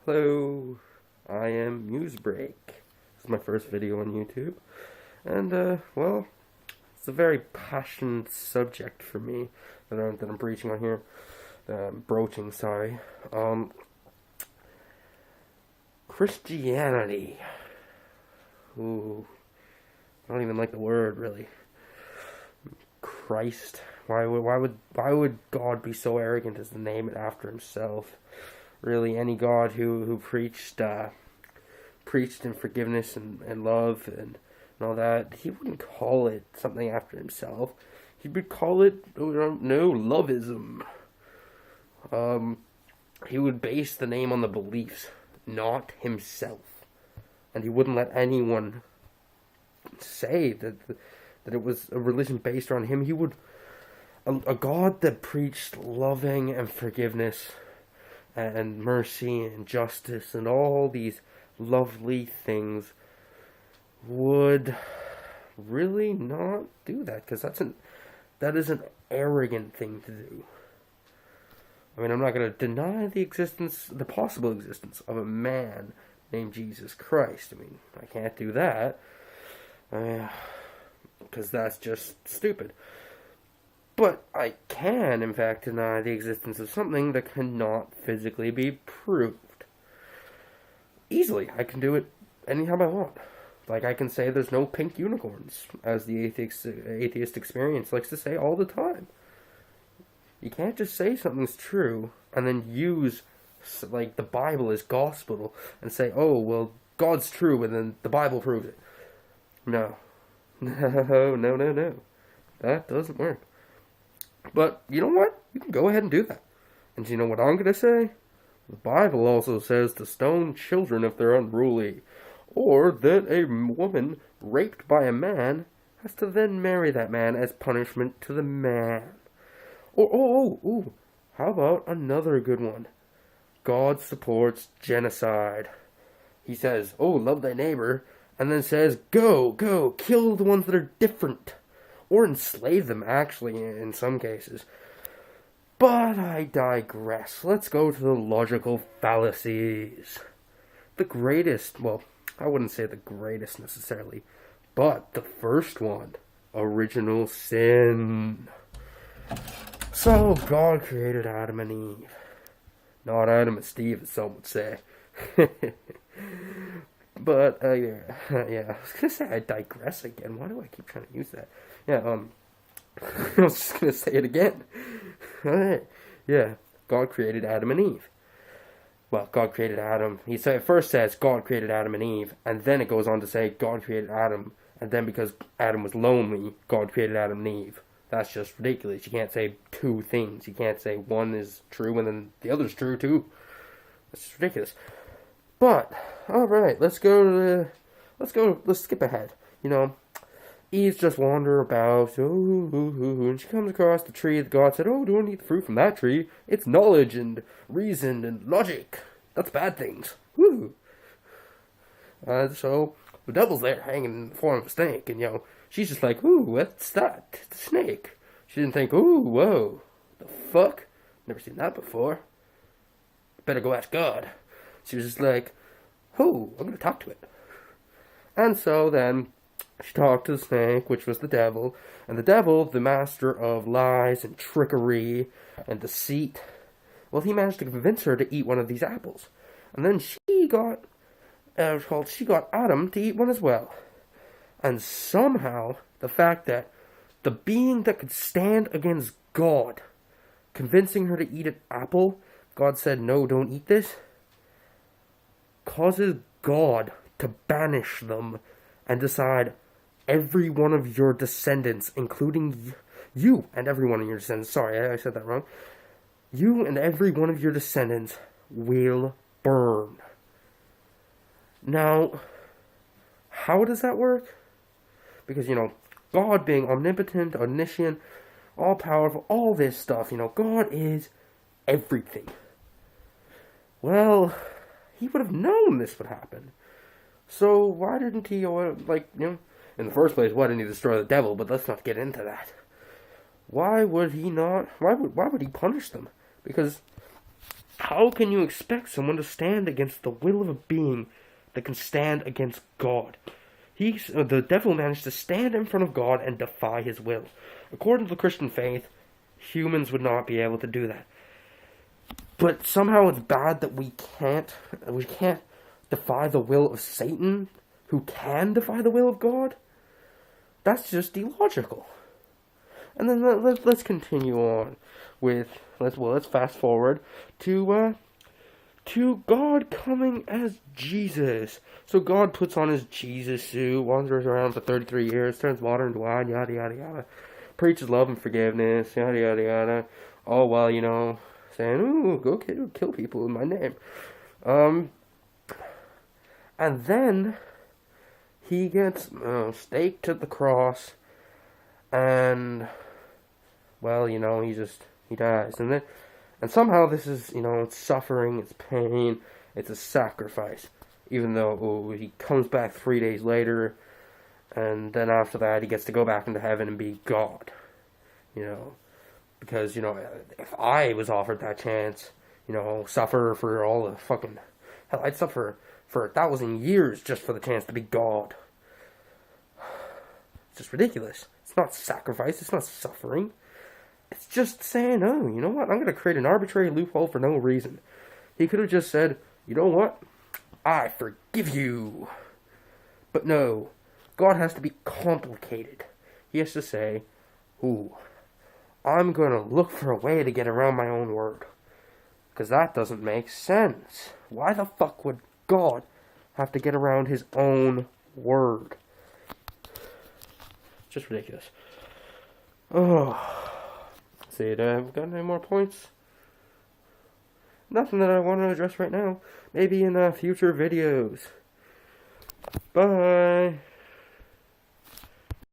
Hello, I am Musebreak. This is my first video on YouTube, and well, it's a very passionate subject for me that I'm preaching on here, broaching. Sorry, Christianity. Ooh, I don't even like the word really. Christ. Why would God be so arrogant as to name it after himself? Really, any God who preached in forgiveness and love and all that, he wouldn't call it something after himself. He would call it loveism. He would base the name on the beliefs, not himself, and he wouldn't let anyone say that it was a religion based on him. He would a God that preached loving and forgiveness and mercy and justice and all these lovely things would really not do that, because that is an arrogant thing to do. I mean, I'm not going to deny the possible existence of a man named Jesus Christ. I mean, I can't do that, because that's just stupid. But I can, in fact, deny the existence of something that cannot physically be proved. Easily, I can do it anytime I want. Like, I can say there's no pink unicorns, as the atheist experience likes to say all the time. You can't just say something's true and then use, like, the Bible as gospel and say, oh, well, God's true, and then the Bible proves it. No. No. That doesn't work. But, you know what? You can go ahead and do that. And you know what I'm going to say? The Bible also says to stone children if they're unruly. Or that a woman raped by a man has to then marry that man as punishment to the man. Or, how about another good one? God supports genocide. He says, oh, love thy neighbor, and then says, go, kill the ones that are different. Or enslave them, actually, in some cases. But I digress. Let's go to the logical fallacies. The greatest, well, I wouldn't say the greatest necessarily, but the first one, original sin. So, God created Adam and Eve. Not Adam and Steve, as some would say. But, yeah, I was gonna say I digress again. Why do I keep trying to use that? Yeah, I was just gonna say it again. Alright, yeah, God created Adam and Eve. Well, God created Adam. It first says God created Adam and Eve, and then it goes on to say God created Adam, and then because Adam was lonely, God created Adam and Eve. That's just ridiculous. You can't say two things. You can't say one is true and then the other's true too. That's just ridiculous. But, alright, let's skip ahead. You know, Eve's just wandering about, and she comes across the tree that God said, oh, don't eat the fruit from that tree. It's knowledge and reason and logic. That's bad things. Woo! So, the devil's there hanging in the form of a snake, and, she's just like, ooh, what's that? It's a snake. She didn't think, ooh, whoa, the fuck? Never seen that before. Better go ask God. She was just like, oh, I'm going to talk to it. And so then she talked to the snake, which was the devil. And the devil, the master of lies and trickery and deceit, well, he managed to convince her to eat one of these apples. And then she got Adam to eat one as well. And somehow, the fact that the being that could stand against God, convincing her to eat an apple, God said, no, don't eat this, causes God to banish them and decide every one of your descendants, including you and every one of your descendants, sorry, I said that wrong, you and every one of your descendants will burn. Now, how does that work? Because, God being omnipotent, omniscient, all-powerful, all this stuff, God is everything. Well, he would have known this would happen. So why didn't he, in the first place, why didn't he destroy the devil? But let's not get into that. Why would he not? Why would he punish them? Because how can you expect someone to stand against the will of a being that can stand against God? The devil managed to stand in front of God and defy his will. According to the Christian faith, humans would not be able to do that. But somehow it's bad that we can't defy the will of Satan, who can defy the will of God. That's just illogical. And then let's continue on with let's fast forward to God coming as Jesus. So God puts on his Jesus suit, wanders around for 33 years, turns water into wine, yada yada yada, preaches love and forgiveness, yada yada yada. All while saying, "Ooh, go kill people in my name." And then he gets staked to the cross, and he dies, and somehow this is it's suffering, it's pain, it's a sacrifice. Even though he comes back 3 days later, and then after that he gets to go back into heaven and be God. Because if I was offered that chance, suffer for all the fucking hell, I'd suffer for 1,000 years just for the chance to be God. It's just ridiculous. It's not sacrifice. It's not suffering. It's just saying, oh, you know what? I'm going to create an arbitrary loophole for no reason. He could have just said, you know what? I forgive you. But no. God has to be complicated. He has to say, ooh, I'm going to look for a way to get around my own word. Because that doesn't make sense. Why the fuck would God have to get around his own word? Just ridiculous. Oh. Let's see, have I got any more points? Nothing that I want to address right now. Maybe in future videos. Bye.